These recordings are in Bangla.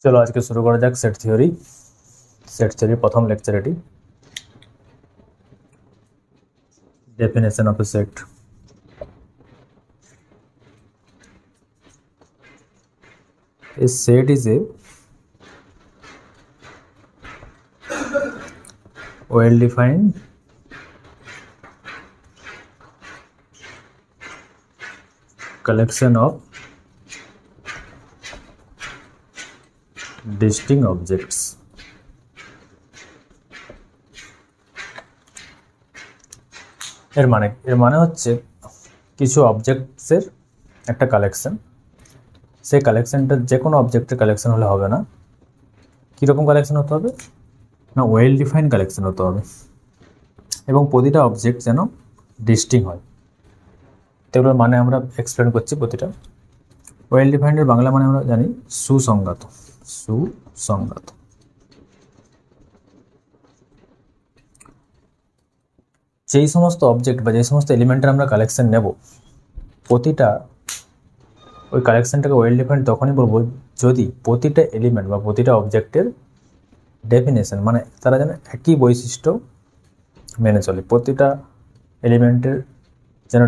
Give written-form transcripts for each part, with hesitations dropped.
চলো আজকে শুরু করা যাক সেট থিওরি প্রথম লেকচার এটি definition of A set. A set is a well-defined collection of distinct objects. এর মানে হচ্ছে কিছু অবজেক্টসের একটা কালেকশন। সেই কালেকশনটা যে কোনো অবজেক্টের কালেকশন হলে হবে না। কীরকম কালেকশন হতে হবে না, ওয়েল ডিফাইন্ড কালেকশন হতে হবে এবং প্রতিটা অবজেক্ট যেন ডিস্টিংক্ট হয়। তো এগুলোর মানে আমরা এক্সপ্লেন করছি প্রতিটা। ওয়েল ডিফাইন্ডের বাংলা মানে আমরা জানি সুসংজ্ঞাত। যেই সমস্ত অবজেক্ট বা যেই সমস্ত এলিমেন্টের আমরা কালেকশন নেব, প্রতিটা ওই কালেকশনটাকে ওয়েল ডিফাইন্ড তখনই বলবো যদি প্রতিটা এলিমেন্ট বা প্রতিটা অবজেক্টের ডেফিনেশন মানে তারা যেন একই বৈশিষ্ট্য মেনে চলে। প্রতিটা এলিমেন্টের যেন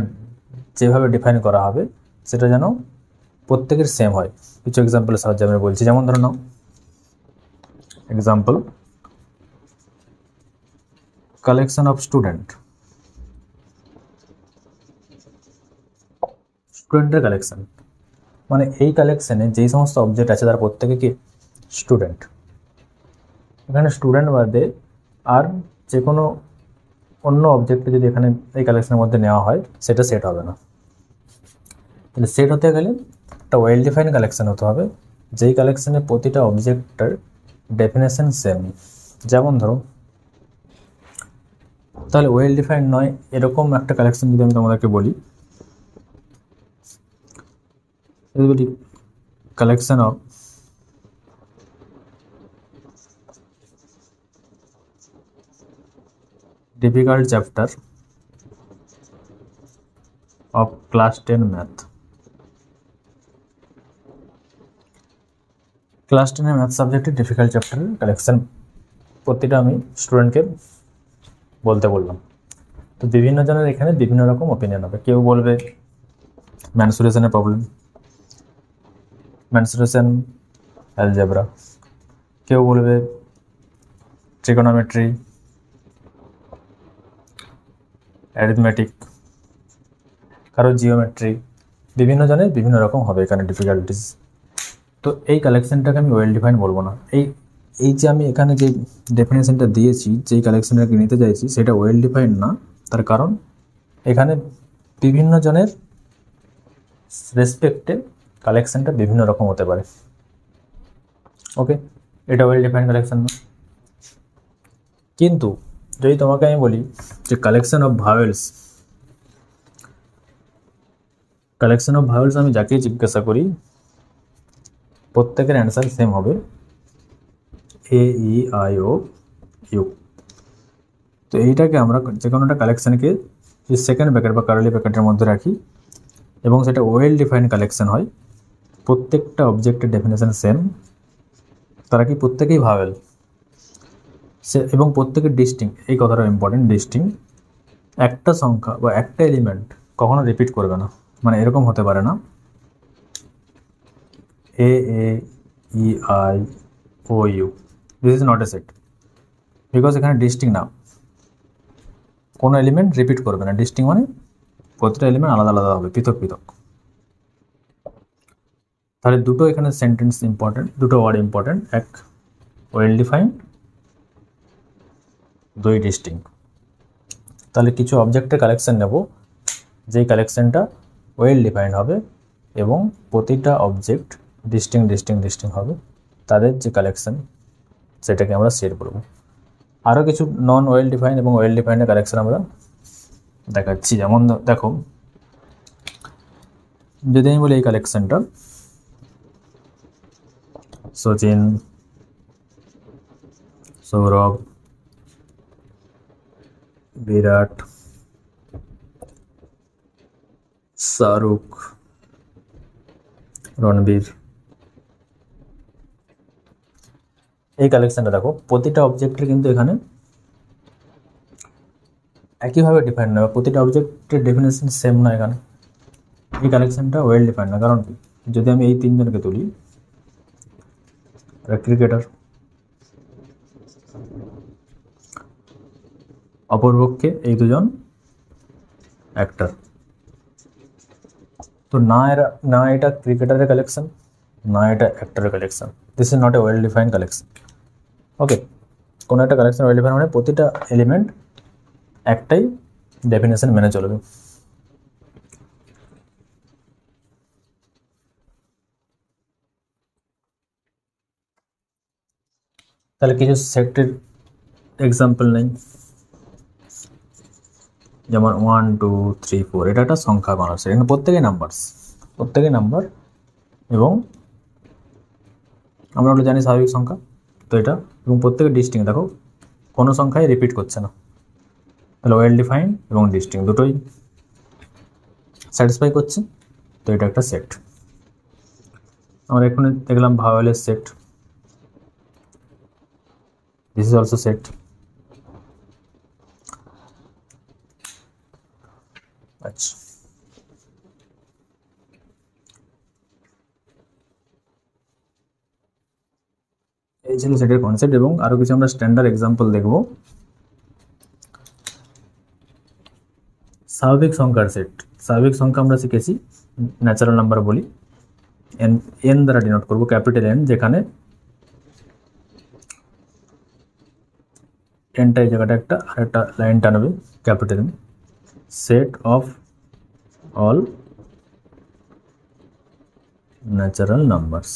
যেভাবে ডিফাইন করা হবে সেটা যেন প্রত্যেকের সেম হয়। কিছু এক্সাম্পলের সাহায্যে আমি বলছি, যেমন ধরো নাও এক্সাম্পল কালেকশন অফ স্টুডেন্টের কালেকশন মানে এই কালেকশনে যেই সমস্ত অবজেক্ট আছে তার প্রত্যেকে কি স্টুডেন্ট। এখানে স্টুডেন্ট বাদে আর যে কোনো অন্য অবজেক্টে যদি এখানে এই কালেকশনের মধ্যে নেওয়া হয় সেটা সেট হবে না। তাহলে সেট হতে গেলে একটা ওয়েল ডিফাইন্ড কালেকশন হতে হবে যেই কালেকশনে প্রতিটা অবজেক্টের ডেফিনেশন সেম। যেমন ধরো তাহলে ওয়েল ডিফাইন্ড নয় এরকম একটা কালেকশন যদি আমি তোমাদেরকে বলি, collection of difficult chapter of class 10 math। Class 10 math সাবজেক্টের ডিফিকাল্ট চ্যাপ্টারের কালেকশন প্রতিটা আমি স্টুডেন্টকে বলতে বললাম। তো বিভিন্ন জনের এখানে বিভিন্ন রকম ওপিনিয়ন হবে। কেউ বলবে ম্যানসুরেশনের প্রবলেম, ম্যানসুরেশন অ্যালজেব্রা, কেউ বলবে ট্রিগোনোমেট্রি, অ্যারিথমেটিক, কারো জিওমেট্রি, বিভিন্ন জনের বিভিন্ন রকম হবে এখানে ডিফিকাল্টিস। তো এই কালেকশনটাকে আমি ওয়েল ডিফাইন বলবো না। এই যে আমি এখানে যে ডেফিনেশনটা দিয়েছি, যেই কালেকশনটাকে নিতে চাইছি সেটা ওয়েল ডিফাইন না। তার কারণ এখানে বিভিন্ন জনের রেসপেক্টে কালেকশনটা বিভিন্ন রকম হতে পারে। ওকে, এটা ওয়েল ডিফাইন কালেকশন না। কিন্তু যদি তোমাকে আমি বলি যে কালেকশন অফ ভাওয়েলস আমি যাকেই জিজ্ঞাসা করি প্রত্যেকের অ্যান্সার সেম হবে এ ই আই ও ইউ। তো এইটাকে আমরা যে কোনো একটা কালেকশানকে সেকেন্ড ব্র্যাকেট বা কার্লি ব্র্যাকেটের মধ্যে রাখি এবং সেটা ওয়েল ডিফাইন্ড কালেকশন হয়। প্রত্যেকটা অবজেক্টের ডেফিনেশন সেম, তারা কি প্রত্যেকেই ভাওয়েল এবং প্রত্যেকের ডিস্টিংক্ট। এই কথাটা ইম্পর্টেন্ট, ডিস্টিংক্ট। একটা সংখ্যা বা একটা এলিমেন্ট কখনো রিপিট করবে না, মানে এরকম হতে পারে না A E I O U, this is not a set, because এখানে ডিস্টিংক্ট না, কোনো এলিমেন্ট রিপিট করবে না। ডিস্টিংক্ট মানে প্রতিটা এলিমেন্ট আলাদা আলাদা হবে, পৃথক পৃথক। তাহলে দুটো এখানে সেন্টেন্স ইম্পর্টেন্ট, দুটো ওয়ার্ড ইম্পর্টেন্ট, এক ওয়েল ডিফাইন্ড, দুই ডিস্টিংক্ট। তাহলে কিছু অবজেক্টের কালেকশন নেব যেই কালেকশনটা ওয়েল ডিফাইন্ড হবে এবং প্রতিটা অবজেক্ট ডিস্টিংক্ট হবে। তাদের যে কালেকশন সেটাকে আমরা সেট বলবো। আরও কিছু নন ওয়েল ডিফাইন্ড এবং ওয়েল ডিফাইন্ডের কালেকশন আমরা দেখাচ্ছি। যেমন দেখো, যদি আমি বলি এই কালেকশনটা সচিন, সৌরভ, বিরাট, শাহরুখ, রণবীর, এই কালেকশনটা দেখো, প্রতিটা অবজেক্টের কিন্তু এখানে একইভাবে ডিফাইন না, প্রতিটা অবজেক্টের ডেফিনেশন সেম না। এখানে এই কালেকশনটা ওয়েল ডিফাইন না। কারণ কি, যদি আমি এই তিনজনকে তুলি, ক্রিকেটার, অপরপক্ষে এই দুজন অ্যাক্টর, তো না এটা ক্রিকেটারের কালেকশন, না এটা অ্যাক্টরের collection. This is not a well define collection. Okay, কোনো একটা কালেকশন ওয়েল ডিফাইন মানে প্রতিটা এলিমেন্ট একটাই ডেফিনেশন মেনে চলবে। তাহলে কিছু সেটের এক্সাম্পল নেই, যেমন 1 2 3 4, এটা একটা সংখ্যা মানুষ, এখানে প্রত্যেকেই নাম্বার এবং আমরা ওটা জানি স্বাভাবিক সংখ্যা, তো এটা এবং প্রত্যেকে ডিস্টিংক্ট। দেখো কোনো সংখ্যায় রিপিট করছে না, তাহলে ওয়েল ডিফাইন এবং ডিস্টিংক্ট দুটোই স্যাটিসফাই করছে, তো এটা একটা সেট। আমরা এখানে দেখলাম ভাওয়েলের set, this is also set. আচ্ছা, এই ছিল সেটের কনসেপ্ট, এবং আরো কিছু আমরা স্ট্যান্ডার্ড এক্সাম্পল দেখব। স্বাভাবিক সংখ্যার সেট, স্বাভাবিক সংখ্যা আমরা শিখেছি ন্যাচারাল নাম্বার বলি, এন দ্বারা ডিনোট করব, ক্যাপিটাল এন, যেখানে এনটা এই জায়গাটা একটা আরেকটা লাইন টানবে, capital N, set of all natural numbers.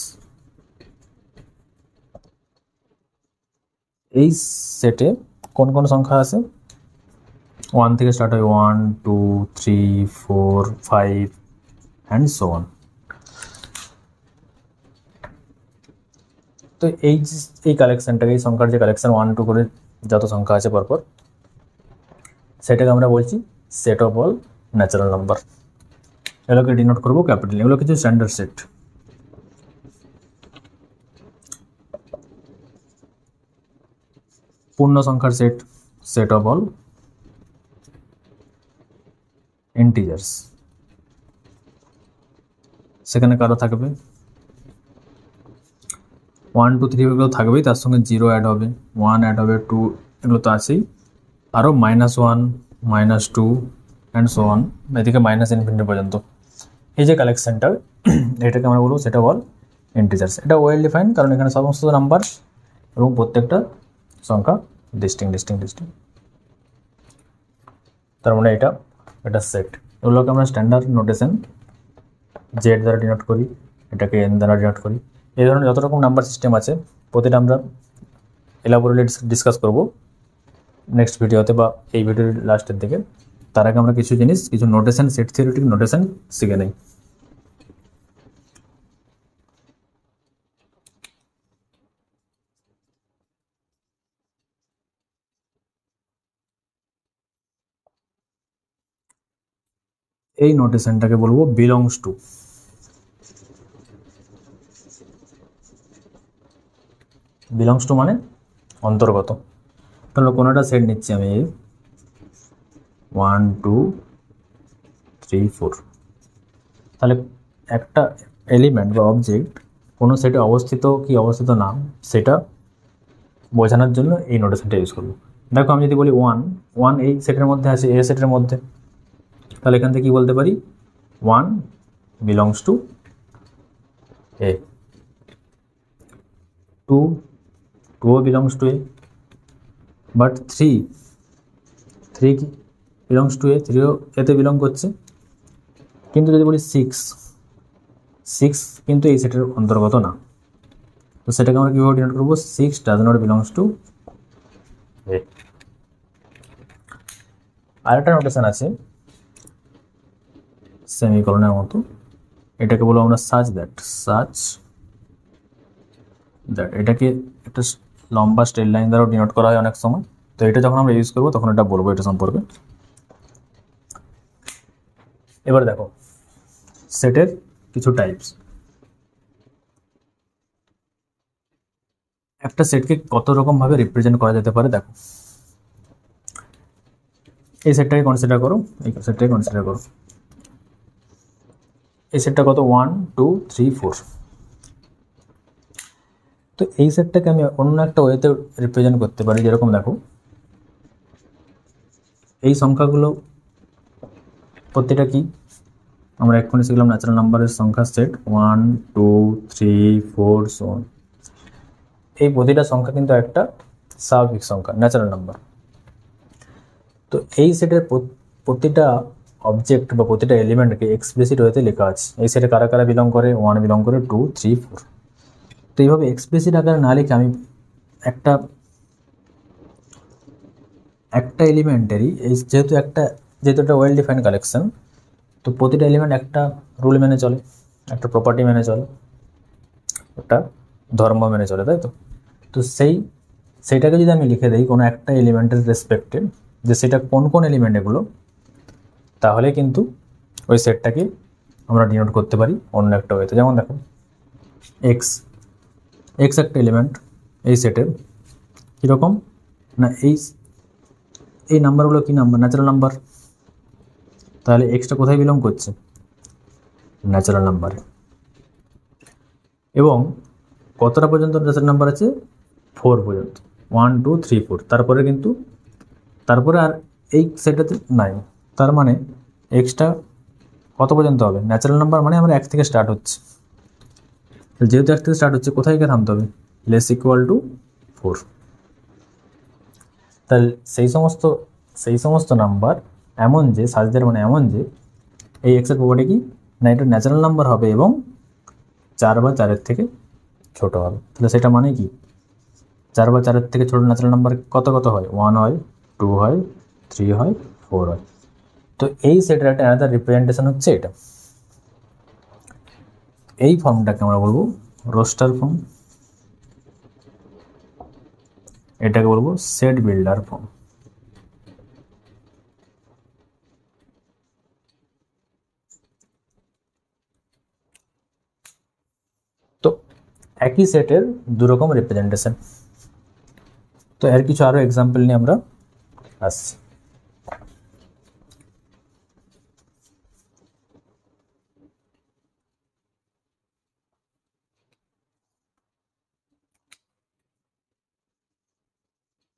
এই সেটে কোন কোন সংখ্যা আছে, 1 থেকে স্টার্ট হয়, 1 2 3 4 5 অ্যান্ড সো অন। তো এই কালেকশনটাকে, এই সংখ্যার যে কালেকশন 1 2 করে যত সংখ্যা আছে পরপর, সেটাকে আমরা বলছি set of all natural number. এগুলোকে ডিনোট করবো ক্যাপিটাল, এগুলো কিছু স্ট্যান্ডার্ড সেট। পূর্ণ সংখ্যার set, set of all integers, সেখানে কারো থাকবে 1 2 3, এগুলো থাকবেই, তার সঙ্গে 0 অ্যাড হবে, 1 অ্যাড হবে, 2, এগুলো তো আছেই, আরও -1 -2 অ্যান্ড সো অন, এদিকে -ইনফিনিটি পর্যন্ত। এই যে কালেকশনটা, এটাকে আমরা বলবো সেটা বল ইন্টিজার্স। এটা ওয়েল ডিফাইন, কারণ এখানে সমস্ত নাম্বার এবং প্রত্যেকটা সংখ্যা ডিস্টিং। তার মানে এটা সেট। এগুলোকে আমরা স্ট্যান্ডার্ড নোটেশন জেড দ্বারা ডিনোট করি, এটাকে এন দ্বারা ডিনোট করি। এই ধরনের যত রকম নাম্বার সিস্টেম আছে, প্রতিটা আমরা এলাবোরেটলি ডিসকাস করব নেক্সট ভিডিওতে বা এই ভিডিওর লাস্টের দিকে। তার আগে আমরা কিছু জিনিস, কিছু নোটেশন, সেট থিওরিটিক নোটেশন শিখে নেই। এই নোটেশনটাকে বলবো বিলংস টু। বিলংস টু মানে অন্তর্গত। তাহলে কোনো একটা সেট নিচ্ছি আমি, 1 2 3 4, তাহলে একটা এলিমেন্ট বা অবজেক্ট কোনো সেটে অবস্থিত কি অবস্থিত না, সেটা বোঝানোর জন্য এই নোটেশনটা ইউজ করবো। দেখো আমি যদি বলি 1 এই সেটের মধ্যে আছে, এ সেটের মধ্যে, তাহলে এখান থেকে কি বলতে পারি, 1 বিলংস টু এ, 2 2ও বিলংস টু এ, বাট 3 কি বিলংস টু এ, 3ও এতে বিলং করছে। কিন্তু যদি বলি 6 কিন্তু এই সেটের অন্তর্গত না, তো সেটাকে আমরা কীভাবে ডিনোট করবো, 6 ডাজ নট বিলংস টু এ। আরেকটা নোটেশন আছে সেমিকলনের মতো, এটাকে বলবো আমরা সাচ দ্যাট। এটাকে একটা লম্বা স্ট্রেট লাইন দ্বারাও ডিনোট করা হয় অনেক সময়, তো এটা যখন আমরা ইউজ করবো তখন এটা বলবো এটা সম্পর্কে। এবার দেখো সেটের কিছু টাইপস। একটা সেটকে কত রকমভাবে রিপ্রেজেন্ট করা যেতে পারে দেখো। এই সেটটাকে কনসিডার করো, এই সেটটাকে কনসিডার করো। এই সেটটা কত 1 2 3 4। তো এই সেটটাকে আমি অন্য একটা ওয়েতে রিপ্রেজেন্ট করতে পারি, যেরকম দেখো এই সংখ্যাগুলো প্রত্যেকটা কি আমরা এক্ষুনি শিখলাম ন্যাচারাল নাম্বারের সংখ্যার সেট 1 2 3 4 সো অন। এই প্রতিটা সংখ্যা কিন্তু একটা স্বাভাবিক সংখ্যা, ন্যাচারাল নাম্বার। তো এই সেটের প্রতিটা অবজেক্ট বা প্রতিটা এলিমেন্টকে এক্সপ্লিসিট ওয়েতে লেখা আছে। এই সেটে কারা কারা বিলং করে, 1 বিলং করে, 2 3 4। তো এইভাবে এক্সপ্লিসিট আকারে না লিখে আমি একটা এলিমেন্টারি যেহেতু একটা ওয়েল ডিফাইন্ড কালেকশন, তো প্রতিটা এলিমেন্ট একটা রুল মেনে চলে, একটা প্রপার্টি মেনে চলে, একটা ধর্ম মেনে চলে, তাই তো। তো সেইটাকে যদি আমি লিখে দিই কোনো একটা এলিমেন্টের রেসপেক্টে যে সেটা কোন কোন এলিমেন্ট এগুলো, তাহলে কিন্তু ওই সেটটাকে আমরা ডিনোট করতে পারি অন্য একটা ওয়েতে। যেমন দেখো এক্স একটা এলিমেন্ট এই সেটের, কীরকম না এই নাম্বারগুলো কী নাম্বার, ন্যাচারাল নাম্বার। তাহলে এক্সটা কোথায় বিলং করছে, ন্যাচারাল নাম্বারে। এবং কতটা পর্যন্ত ন্যাচারাল নাম্বার আছে, 4 পর্যন্ত, 1 2 3 4। তারপরে আর এই সেটটাতে নাই। তার মানে এক্সটা কত পর্যন্ত হবে, ন্যাচারাল নাম্বার, মানে আমরা 1 থেকে স্টার্ট হচ্ছে। যেহেতু 1 থেকে স্টার্ট হচ্ছে, কোথায় গিয়ে থামতে হবে, লেস ইকুয়াল টু 4। তাহলে সেই সমস্ত নাম্বার এমন যে সাজদের মানে এমন যে এই এক্সের প্রপার্টি কি না এটা ন্যাচারাল নাম্বার হবে এবং 4 বা 4-এর থেকে ছোট হবে। তাহলে সেটা মানে কি 4 বা 4-এর থেকে ছোট ন্যাচারাল নাম্বার কত কত হয়, 1 হয়, 2 হয়, 3 হয়, 4 হয়। তো এই সেটের একটা আলাদা রিপ্রেজেন্টেশন হচ্ছে এটা। এই ফর্মটাকে আমরা বলবো রোস্টার ফর্ম, এটাকে বলবো সেট বিল্ডার ফর্ম। তো একই সেটের দুরকম রিপ্রেজেন্টেশন। তো এর কিছু আরো এক্সাম্পল নিয়ে আমরা আসছি।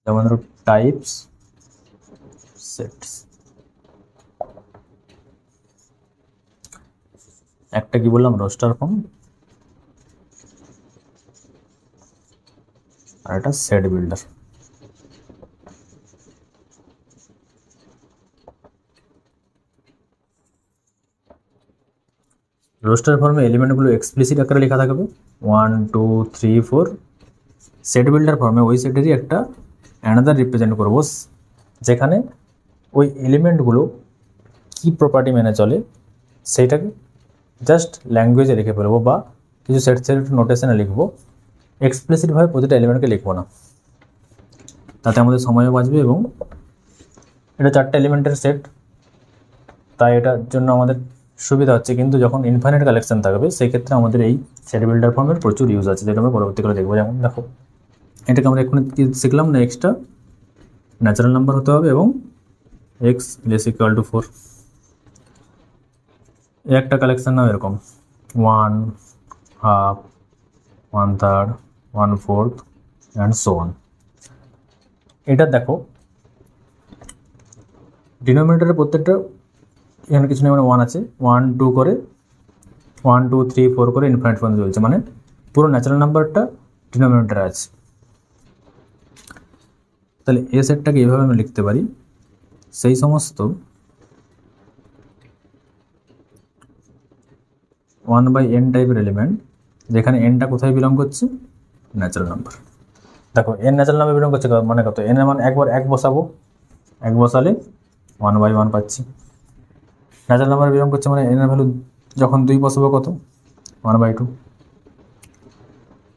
যেমন ধরো টাইপস সেটস, একটা কি বললাম রোস্টার ফর্ম, আর একটা সেট বিল্ডার। রোস্টার ফর্মে এলিমেন্টগুলো এক্সপ্লিসিট আকারে লেখা থাকবে 1 2 3 4। সেট বিল্ডার ফর্মে ওই সেটেরই একটা অ্যানাদার রিপ্রেজেন্ট করবো, যেখানে ওই এলিমেন্টগুলো কী প্রপার্টি মেনে চলে সেইটাকে জাস্ট ল্যাঙ্গুয়েজে লিখে ফেলবো বা কিছু সেট নোটেশনে লিখবো, এক্সপ্লিসিটভাবে প্রতিটা এলিমেন্টকে লিখবো না। তাতে আমাদের সময়ও বাঁচবে এবং এটা 4টা এলিমেন্টের সেট, তাই এটার জন্য আমাদের সুবিধা হচ্ছে। কিন্তু যখন ইনফাইনাইট কালেকশন থাকবে সেই ক্ষেত্রে আমাদের এই সেট বিল্ডার ফর্মের প্রচুর ইউজ আছে, যেটা আমরা পরবর্তীকালে দেখবো। যেমন দেখো এটাকে আমরা এক্ষুনি কি শিখলাম না, এক্সটা ন্যাচারাল নাম্বার হতে হবে এবং এক্স লেস ইকুয়াল টু 4। একটা কালেকশন নাও এরকম 1 হাফ, 1/3, 1/4 অ্যান্ড সো অন। এটা দেখো ডিনোমিনেটরের প্রত্যেকটা এখানে কিছু নেই, মানে 1 আছে, 1 2 করে 1 2 3 4 করে ইনফাইনাইট পর্যন্ত চলছে, মানে পুরো ন্যাচারাল নাম্বারটা ডিনোমিনেটরে আছে। তাহলে এ সেটটাকে এইভাবে আমি লিখতে পারি, সেই সমস্ত 1/n টাইপের এলিমেন্ট যেখানে nটা কোথায় বিলং করছে, ন্যাচারাল নাম্বার। দেখো n ন্যাচারাল নাম্বার বিলং করছে মানে কত, n এর মান একবার 1 বসাবো, 1 বসালে 1/1 পাচ্ছি। ন্যাচারাল নাম্বার বিলং করছে মানে n এর ভ্যালু যখন 2 বসাবো কত, 1/2।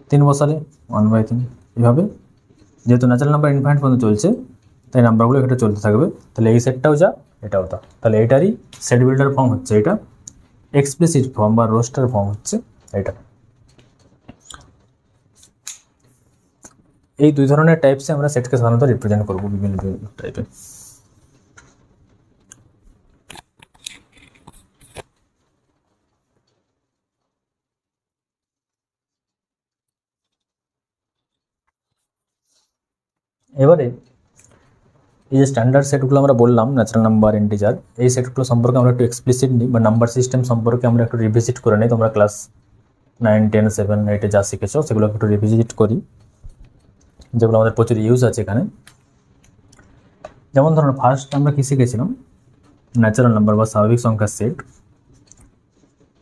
3 বসালে 1/3। এভাবে যেহেতু ন্যাচারাল নাম্বার ইনফাইনাইট পর্যন্ত চলছে তাই নাম্বারগুলো এটা চলতে থাকবে। তাহলে এই সেটটাও যা এটাও তা, তাহলে এটারই সেট বিল্ডার ফর্ম হচ্ছে এটা, এক্সপ্লিসিট ফর্ম বা রোস্টার ফর্ম হচ্ছে এটা। এই দুই ধরনের টাইপসে আমরা সেটকে সাধারণত রিপ্রেজেন্ট করব বিভিন্ন টাইপে। এবারে এই যে স্ট্যান্ডার্ড সেটগুলো আমরা বললাম, ন্যাচারাল নাম্বার, ইন্টিজার, এই সেটগুলো সম্পর্কে আমরা একটু এক্সপ্লিসিট নিই, বা নাম্বার সিস্টেম সম্পর্কে আমরা একটু রিভিজিট করে নিই। তোমরা ক্লাস 9, 10, 7, 8 যা শিখেছো সেগুলো একটু রিভিজিট করি, যেগুলো আমাদের প্রচুর ইউজ আছে এখানে। যেমন ধরুন ফার্স্ট আমরা কি শিখেছিলাম, ন্যাচারাল নাম্বার বা স্বাভাবিক সংখ্যার সেট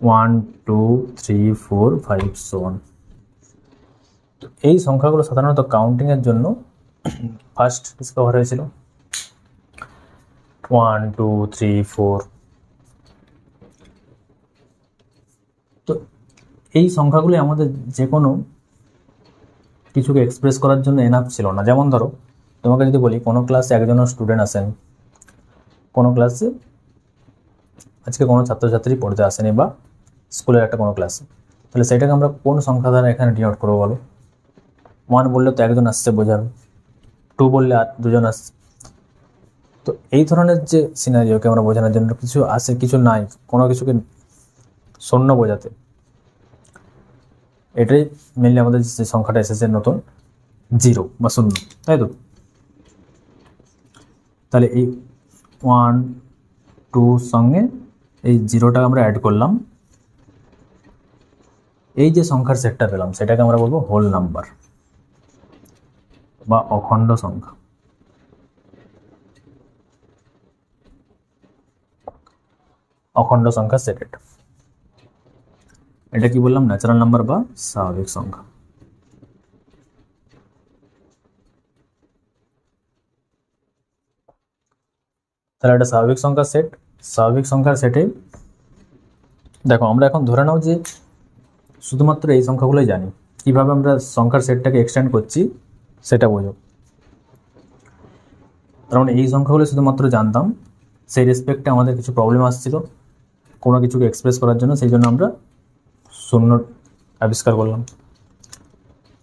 1, 2, 3, 4, 5 so on। তো এই সংখ্যাগুলো সাধারণত কাউন্টিংয়ের জন্য ফার্স্ট ডিসকভার হয়েছিল 1, 2, 3, 4। তো এই সংখ্যাগুলি আমাদের যে কোনো কিছুকে এক্সপ্রেস করার জন্য এনাফ ছিল না। যেমন ধরো তোমাকে যদি বলি কোনো ক্লাসে একজনও স্টুডেন্ট আসেন, কোনো ক্লাসে আজকে কোনো ছাত্রছাত্রী পড়তে আসেনি, বা স্কুলের একটা কোনো ক্লাসে, তাহলে সেটাকে আমরা কোন সংখ্যা দ্বারা এখানে ডিনোট করবো বলো? 1 বললে তো একজন আসছে বোঝাবে, 2 বললে আর দুজন আসছে। তো এই ধরনের যে সিনারিওকে আমরা বোঝানোর জন্য কিছু আছে কিছু নাই, কোনো কিছুকে শূন্য বোঝাতে, এটাই মেনলি আমাদের যে সংখ্যাটা এসেছে নতুন 0 বা 0, তাই তো? তাহলে এই 1, 2 সঙ্গে এই 0টা আমরা অ্যাড করলাম, এই যে সংখ্যার সেটটা পেলাম সেটাকে আমরা বলবো হোল নাম্বার বা অখণ্ড সংখ্যা। অখণ্ড সংখ্যা সেট এটা কি বললাম? ন্যাচারাল নাম্বার বা স্বাভাবিক সংখ্যা। তাহলে এটা স্বাভাবিক সংখ্যার সেট। স্বাভাবিক সংখ্যার সেটে দেখো আমরা এখন ধরে নাও যে শুধুমাত্র এই সংখ্যাগুলোই জানি, কিভাবে আমরা সংখ্যার সেটটাকে এক্সটেন্ড করছি সেটা বোঝো। তার মানে এই সংখ্যাগুলো শুধুমাত্র জানতাম, সেই রেসপেক্টে আমাদের কিছু প্রবলেম আসছিল কোনো কিছুকে এক্সপ্রেস করার জন্য, সেই জন্য আমরা শূন্য আবিষ্কার করলাম।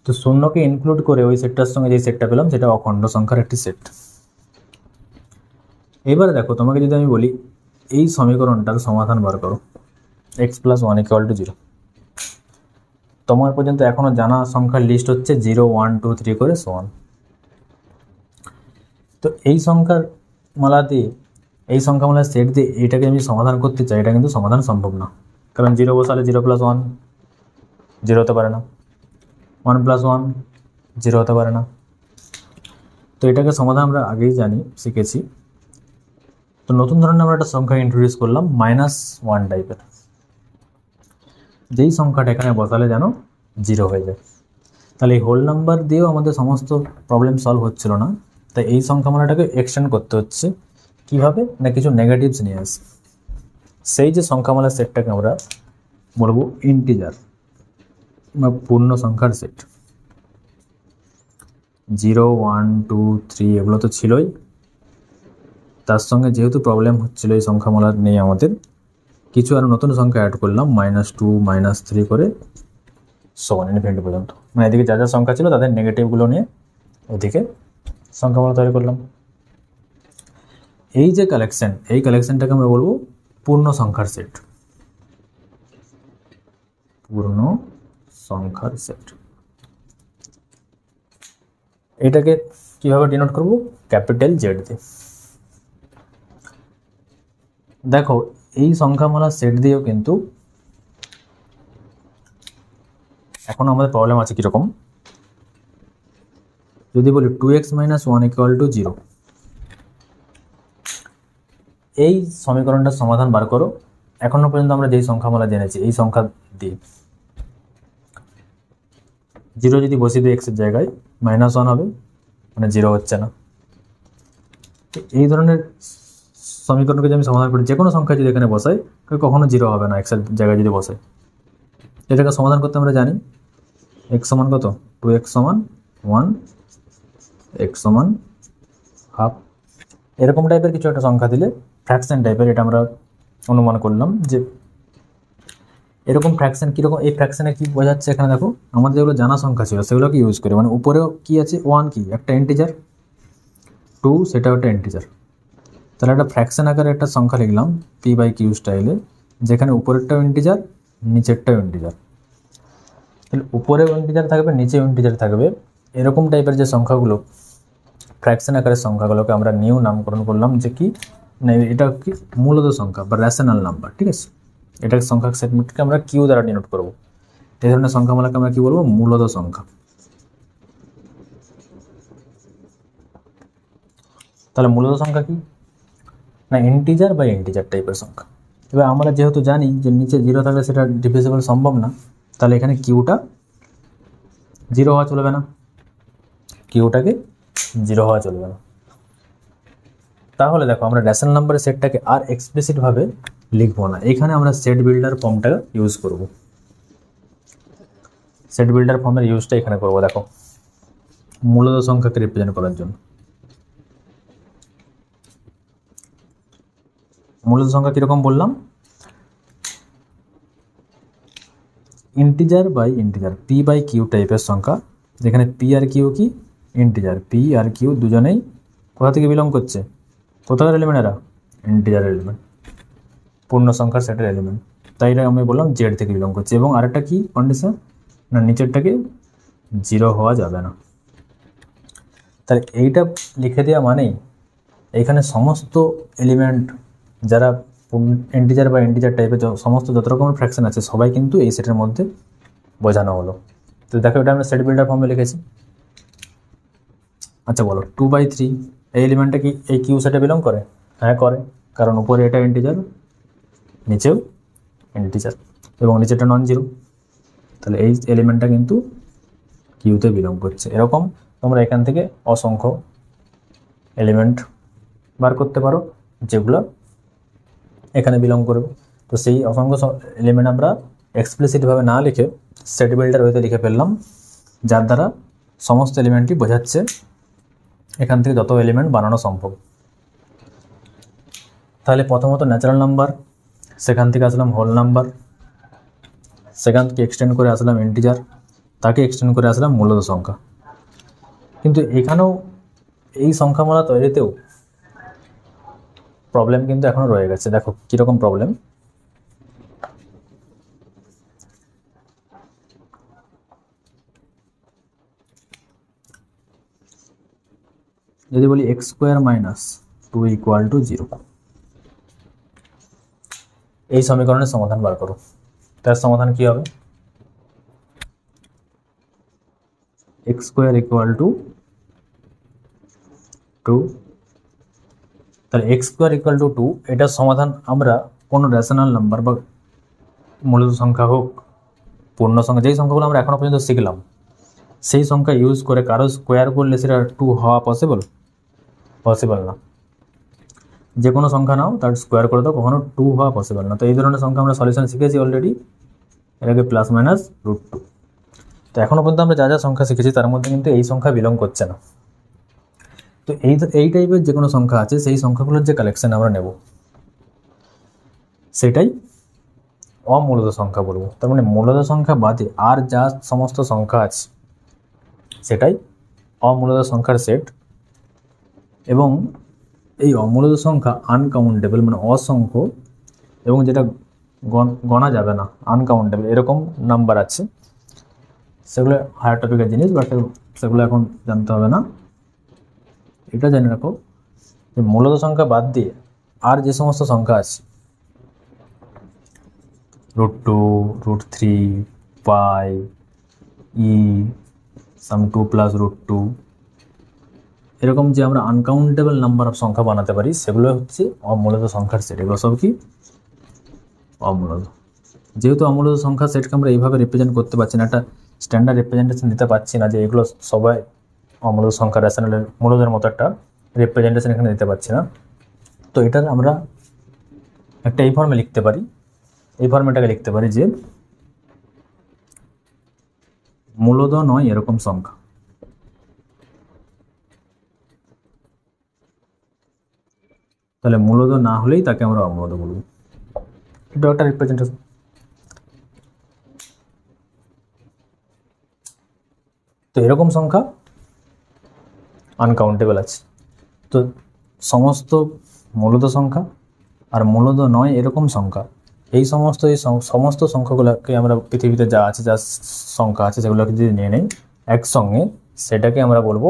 তো শূন্যকে ইনক্লুড করে ওই সেটটার সঙ্গে যে সেটটা পেলাম সেটা অখণ্ড সংখ্যার একটি সেট। এবারে দেখো তোমাকে যদি আমি বলি এই সমীকরণটার সমাধান বার করো, x + 1 = 0, তোমার পর্যন্ত এখনো জানা সংখ্যার লিস্ট হচ্ছে 0, 1, 2, 3 করে so on। তো এই সংখ্যার মালা দিয়ে, এই সংখ্যামালার সেট দিয়ে এটাকে আমি সমাধান করতে চাই, এটা কিন্তু সমাধান সম্ভব না, কারণ 0 বসালে 0 + 1 0 হতে পারে না, 1 + 1 0 হতে পারে না। তো এটাকে সমাধান আমরা আগেই জানি, শিখেছি। তো নতুন ধরনের আমরা একটা সংখ্যা ইন্ট্রোডিউস করলাম -1 টাইপের, যেই সংখ্যাটা এখানে বসালে যেন 0 হয়ে যায়। তাহলে এই হোল নাম্বার দিয়েও আমাদের সমস্ত প্রবলেম সলভ হচ্ছিল না, তাই এই সংখ্যামালাটাকে এক্সটেন্ড করতে হচ্ছে। কীভাবে না, কিছু নেগেটিভস নিয়ে আসে। সেই যে সংখ্যামালার সেটটাকে আমরা বলবো ইন্টিজার বা পূর্ণ সংখ্যার সেট। 0, 1, 2, 3 এগুলো তো ছিলই, তার সঙ্গে যেহেতু প্রবলেম হচ্ছিল এই সংখ্যামালার নিয়ে আমাদের, কিছু আরও নতুন সংখ্যা অ্যাড করলাম -2, -3 করে so on ইনফিনিটি পর্যন্ত। মানে এদিকে যা যা সংখ্যা ছিল তাদের নেগেটিভগুলো নিয়ে ওদিকে সংখ্যামালা তৈরি করলাম। এই যে কালেকশন, এই কালেকশনটাকে আমরা বলবো পূর্ণ সংখ্যার সেট। পূর্ণ সংখ্যার সেট এটাকে কিভাবে ডিনোট করব? ক্যাপিটাল জেড দিয়ে। দেখো এই সংখ্যামালার সেট দিয়েও কিন্তু এখন আমাদের প্রবলেম আছে কীরকম, যদি বলি 2x - 1 = 0, এই সমীকরণটার সমাধান বার করো। এখনো পর্যন্ত আমরা যেই সংখ্যামালা জেনেছি এই সংখ্যা দিয়ে 0 যদি বসিয়ে দিই এক্সের জায়গায় -1 হবে, মানে 0 হচ্ছে না। এই ধরনের সমীকরণকে যদি আমি সমাধান করি, যে কোনো সংখ্যা যদি এখানে বসাই কখনো 0 হবে না এক্সের জায়গায় যদি বসাই। এটাকে সমাধান করতে আমরা জানি x = কত, 2x = 1, x = ½ এরকম টাইপের কিছু একটা সংখ্যা দিলে ফ্র্যাকশন টাইপের, এটা আমরা অনুমান করলাম যে এরকম ফ্র্যাকশন কীরকম, এই ফ্র্যাকশনে কী বোঝাচ্ছে এখানে দেখো, আমাদের যেগুলো জানা সংখ্যা ছিল সেগুলোকে ইউজ করে, মানে উপরেও কী আছে 1 কি একটা ইন্টিজার, 2 সেটাও একটা ইন্টিজার। তাহলে একটা ফ্র্যাকশন আকারে একটা সংখ্যা লিখলাম p/q স্টাইলে, যেখানে উপরেরটাও ইন্টিজার নিচেরটাও ইন্টিজার। তাহলে উপরেও ইন্টিজার থাকবে নিচেও ইন্টিজার থাকবে, এরকম টাইপের যে সংখ্যাগুলো ফ্র্যাকশন আকারের সংখ্যাগুলোকে আমরা নিউ নামকরণ করলাম যে কি না এটা কি মূলত সংখ্যা বা রেশনাল নাম্বার। ঠিক আছে, এটাকে সংখ্যা সেগমেন্টকে আমরা কিউ দ্বারা ডিনোট করব। এই ধরনের সংখ্যামালাকে আমরা কি বলবো, মূলত সংখ্যা। তাহলে মূলত সংখ্যা কি না ইন্টিজার বা ইন্টিজার টাইপের সংখ্যা। এবার আমরা যেহেতু জানি যে নিচে 0 থাকলে সেটা ডিভিজিবল সম্ভব না, তাহলে এখানে কিউটা 0 হওয়া চলবে না, কিউটাকে 0 হওয়া চলবে না। তাহলে দেখো আমরা রেশনাল নাম্বারের সেটটাকে আর এক্সপ্লিসিটভাবে লিখবো না, এখানে আমরা সেট বিল্ডার ফর্মটা ইউজ করব। সেট বিল্ডার ফর্মের ইউজটা এখানে করব। দেখো মূলত সংখ্যাকে রিপ্রেজেন্ট করার জন্য মূলত সংখ্যা কীরকম বললাম, ইন্টিজার বাই ইন্টিজার p/q টাইপের সংখ্যা, যেখানে p আর q কি ইন্টিজার, p আর q দুজনেই কোথা থেকে বিলং করছে, কোথাকার এলিমেন্ট এরা ইন্টিজার এলিমেন্ট, পূর্ণ সংখ্যার সেটের এলিমেন্ট। তাই এটা আমি বললাম জেড থেকে বিলং করছে। এবং আরেকটা কি কন্ডিশন না নিচেরটাকে 0 হওয়া যাবে না। তাহলে এইটা লিখে দেওয়া মানেই এখানে সমস্ত এলিমেন্ট যারা ইন্টিজার বা ইন্টিজার টাইপের সমস্ত যত রকমের ফ্র্যাকশন আছে সবাই কিন্তু এই সেটের মধ্যে বোঝানো হলো। তো দেখো এটা আমরা সেট বিল্ডার ফর্মে লিখেছি। আচ্ছা বলো 2/3 এই এলিমেন্টটা কি এই কিউ সেটে বিলং করে? হ্যাঁ করে, কারণ উপরে এটা ইন্টিজার নিচেও ইন্টিজার এবং নিচেটা নন জিরো, তাহলে এই এলিমেন্টটা কিন্তু কিউতে বিলং করছে। এরকম তোমরা এখান থেকে অসংখ্য এলিমেন্ট বার করতে পারো যেগুলো এখানে বিলং করবে। তো সেই অসংখ্য এলিমেন্ট আমরা এক্সপ্লিসিটভাবে না লিখে সেট বিল্ডার ওয়েতে লিখে ফেললাম, যার দ্বারা সমস্ত এলিমেন্টই বোঝাচ্ছে এখান থেকে যত এলিমেন্ট বানানো সম্ভব। তাহলে প্রথমত ন্যাচারাল নাম্বার, সেখান থেকে আসলাম হোল নাম্বার, সেখান থেকে এক্সটেন্ড করে আসলাম ইন্টিজার, তাকে এক্সটেন্ড করে আসলাম মূলত সংখ্যা। কিন্তু এখানেও এই সংখ্যামালা তৈরিতেও প্রবলেম কিন্তু এখনও রয়ে গেছে। দেখো কীরকম প্রবলেম, যদি বলি x² - 2 = 0, এই সমীকরণের সমাধান বার করো। তার সমাধান কি হবে, x² = 2, তাহলে x² = 2 এটার সমাধান আমরা কোনো রেশনাল নাম্বার বা মূলত সংখ্যা হোক পূর্ণ সংখ্যা, যেই সংখ্যাগুলো আমরা এখনো পর্যন্ত শিখলাম সেই সংখ্যা ইউজ করে কারো স্কোয়ার করলে সেটা 2 হওয়া পসিবল না। যে কোনো সংখ্যা নাও তার স্কোয়ার করে দাও, কখনো 2 হওয়া পসিবল না। তো এই ধরনের সংখ্যা আমরা সলিউশন শিখেছি অলরেডি, এটাকে +-√2। তো এখনও পর্যন্ত আমরা যা যা সংখ্যা শিখেছি তার মধ্যে কিন্তু এই সংখ্যা বিলং করছে না। তো এই টাইপের যে কোনো সংখ্যা আছে সেই সংখ্যাগুলোর যে কালেকশন আমরা নেব সেটাই অমূলত সংখ্যা বলবো। তার মানে মূলত সংখ্যা বাদে আর যা সমস্ত সংখ্যা আছে সেটাই অমূলত সংখ্যার সেট। এবং এই অমূলত সংখ্যা আনকাউন্টেবল মানে অসংখ্য, এবং যেটা গণা যাবে না আনকাউন্টেবল এরকম নাম্বার আছে, সেগুলো হায়ার টপিকের জিনিস, বাট সেগুলো এখন জানতে হবে না। এটা জেনে রাখো যে মূলত সংখ্যা বাদ দিয়ে আর যে সমস্ত সংখ্যা আছে √2, √3, পাই, some 2 + √2 এরকম যে আমরা আনকাউন্টেবল নাম্বার অফ সংখ্যা বানাতে পারি সেগুলো হচ্ছে অমূলত সংখ্যার সেট। এগুলো সব কি অমূলত। যেহেতু অমূলত সংখ্যার সেটকে আমরা এইভাবে রিপ্রেজেন্ট করতে পারছি না, একটা স্ট্যান্ডার্ড রিপ্রেজেন্টেশন দিতে পারছি না যে এগুলো সবাই অমূলত সংখ্যা রেশনালের মূলদের মতো একটা রিপ্রেজেন্টেশন এখানে দিতে পারছি না। তো এটার আমরা একটা এই ফর্মে লিখতে পারি, এই ফর্মেটাকে লিখতে পারি যে মূলত নয় এরকম সংখ্যা। তাহলে মূলত না হলেই তাকে আমরা অমূলত বলব। এটা একটা রিপ্রেজেন্টেশন। তো এরকম সংখ্যা আনকাউন্টেবল আছে। তো সমস্ত মূলত সংখ্যা আর মূলত নয় এরকম সংখ্যা, এই সমস্ত সংখ্যাগুলোকে আমরা পৃথিবীতে যা আছে, যা সংখ্যা আছে সেগুলোকে যদি নিয়ে নেই একসঙ্গে, সেটাকে আমরা বলবো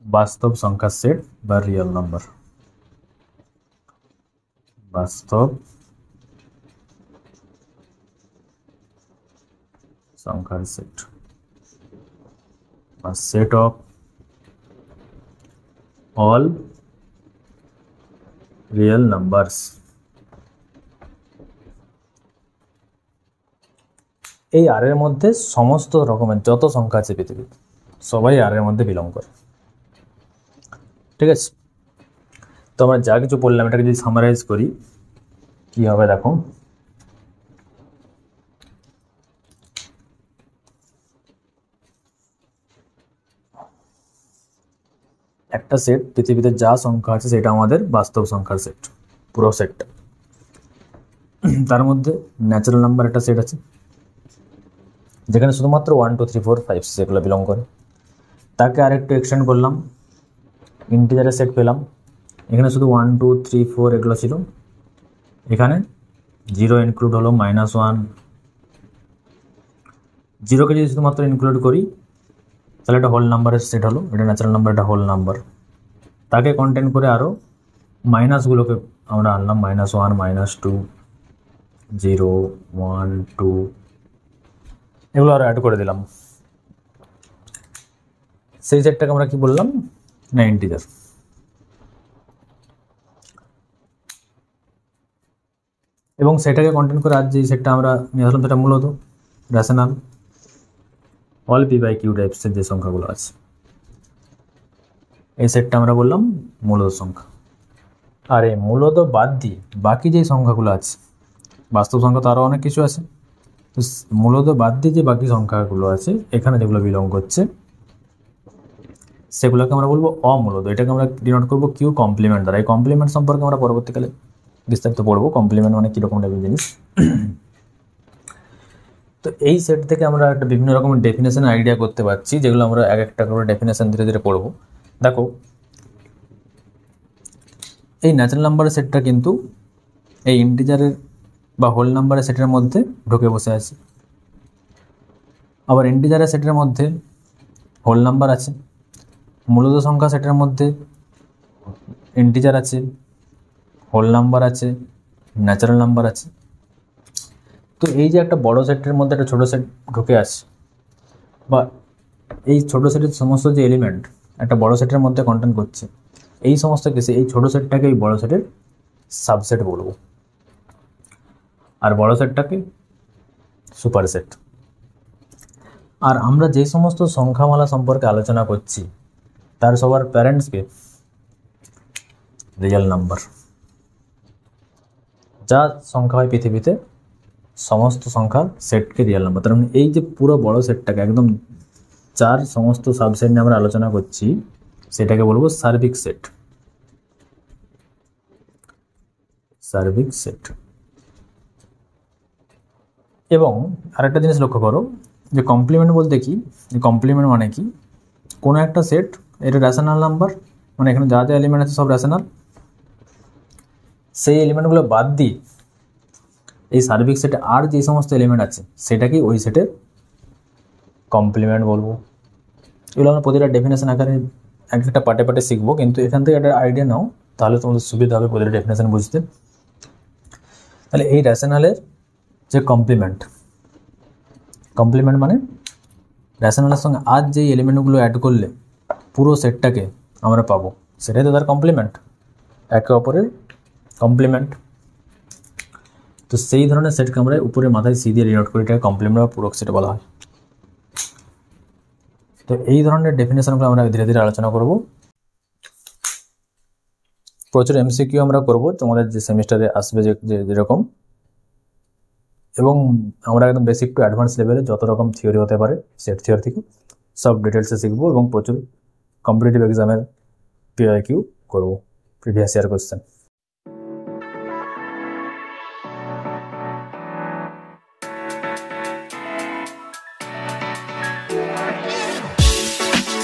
বাস্তব সংখ্যার সেট বা রিয়েল নাম্বার। বাস্তব সংখ্যার সেট বা set of all real numbers. এই আর এর মধ্যে সমস্ত রকমের যত সংখ্যা আছে পৃথিবীতে সবাই আর এর মধ্যে বিলং করে। ঠিক আছে, তো আমরা যা কিছু বললাম এটাকে যদি সামারাইজ করি কি হবে দেখো। একটা সেট, পৃথিবীতে যা সংখ্যা আছে সেটা আমাদের বাস্তব সংখ্যার সেট, পুরো সেটটা। তার মধ্যে ন্যাচারাল নাম্বার একটা সেট আছে যেখানে শুধুমাত্র 1 2 3 4 5 সেগুলো বিলং করে। তাকে আরেকটু এক্সটেন্ড করলাম, ইন্টিজারের সেট পেলাম। এখানে শুধু 1 2 3 4 এগুলো ছিল, এখানে 0 ইনক্লুড হলো, -1, 0কে যদি শুধুমাত্র ইনক্লুড করি তাহলে এটা হোল নাম্বারের সেট হলো, এটা ন্যাচারাল নাম্বার, এটা হোল নাম্বার। তাকে কন্টেন্ট করে আরও মাইনাসগুলোকে আমরা আনলাম, -1 -2 0 1 2 এগুলো আরও অ্যাড করে দিলাম। সেই সেটটাকে আমরা কি বললাম না ইন্টিজার। এবং সেটাকে কন্টেন্ট করে আজ যে সেটটা আমরা নিয়ে আসলাম সেটা মূলত rational all P by Q টাইপসের যে সংখ্যাগুলো আছে, এই সেটটা আমরা বললাম মূলত সংখ্যা। আর এই মূলত বাদ দিয়ে বাকি যে সংখ্যাগুলো আছে, বাস্তব সংখ্যা তো আরও অনেক কিছু আছে, তো মূলত বাদ দিয়ে যে বাকি সংখ্যাগুলো আছে এখানে যেগুলো বিলং করছে সেগুলোকে আমরা বলবো অমূলত। এটাকে আমরা ডিনোট করবো কিউ কমপ্লিমেন্ট দ্বারা। এই কমপ্লিমেন্ট সম্পর্কে আমরা পরবর্তীকালে বিস্তারিত পড়বো, কমপ্লিমেন্ট মানে কীরকম টাইপের জিনিস। তো এই সেট থেকে আমরা একটা বিভিন্ন রকমের ডেফিনেশন আইডিয়া করতে পারছি, যেগুলো আমরা এক একটা করে ডেফিনেশন ধীরে ধীরে পড়বো। দেখো এই ন্যাচারাল নাম্বারের সেটটা কিন্তু এই ইন্টিজারের বা হোল নাম্বারের সেটের মধ্যে ঢুকে বসে আছে। আবার ইন্টিজারের সেটের মধ্যে হোল নাম্বার আছে, মূলত সংখ্যা সেটের মধ্যে ইন্টিজার আছে, হোল নাম্বার আছে, ন্যাচারাল নাম্বার আছে। তো এই যে একটা বড় সেটের মধ্যে একটা ছোটো সেট ঢুকে আছে, বা এই ছোটো সেটের সমস্ত যে এলিমেন্ট একটা বড় সেটের মধ্যে কন্টেন্ট করছে, এই সমস্ত কেসে এই ছোটো সেটটাকে এই বড় সেটের সাবসেট বলবো, আর বড় সেটটাকে সুপারসেট। আর আমরা যে সমস্ত সংখ্যামালা সম্পর্কে আলোচনা করছি তার সবার প্যারেন্টসকে রিয়েল নাম্বার। যা সংখ্যা হয় পৃথিবীতে সমস্ত সংখ্যা সেটকে রিয়েল নাম্বার। তার মানে এই যে পুরো বড় সেটটাকে একদম যার সমস্ত সাবসেট নিয়ে আমরা আলোচনা করছি সেটাকে বলবো সার্বিক সেট। সার্বিক সেট। এবং আরেকটা জিনিস লক্ষ্য করো যে কমপ্লিমেন্ট বলতে কি, কমপ্লিমেন্ট মানে কি, কোনো একটা সেট এটা রেশনাল নাম্বার, মানে এখানে যা যা এলিমেন্ট আছে সব রেশনাল, সেই এলিমেন্টগুলো বাদ দিয়ে এই সার্বিক সেটে আর যে সমস্ত এলিমেন্ট আছে সেটাকেই ওই সেটের কমপ্লিমেন্ট বলবো। এগুলো আমরা প্রতিটা ডেফিনেশন আকারে এক একটা পার্টে পার্টে শিখবো, কিন্তু এখান থেকে একটা আইডিয়া নাও তাহলে তোমাদের সুবিধা হবে প্রতিটা ডেফিনেশন বুঝতে। তাহলে এই রেশনালের যে কমপ্লিমেন্ট মানে রেশনালের সঙ্গে আর যে এলিমেন্টগুলো অ্যাড করলে পুরো সেটটাকে আমরা পাবো সেটাই তো তার কমপ্লিমেন্ট, একে অপরের কমপ্লিমেন্ট। তো সেই ধরনের সেটকে আমরা উপরে মাথায় সি দিয়ে ডিনোট করি, এটাকে কমপ্লিমেন্ট বা পূরক সেট বলা হয়। তো এই ধরনের ডেফিনেশনগুলো আমরা ধীরে ধীরে আলোচনা করব। প্রচুর এমসিকিউ আমরা করব তোমাদের যে সেমিস্টারে আসবে যেরকম, এবং আমরা একদম বেসিক টু অ্যাডভান্স লেভেলে যত রকম থিওরি হতে পারে সেট থিওরি থেকে সব ডিটেলসে শিখবো, এবং প্রচুর কম্পিটিটিভ এক্সামের PIQ করবো, প্রিভিয়াস ইয়ার কোশ্চেন।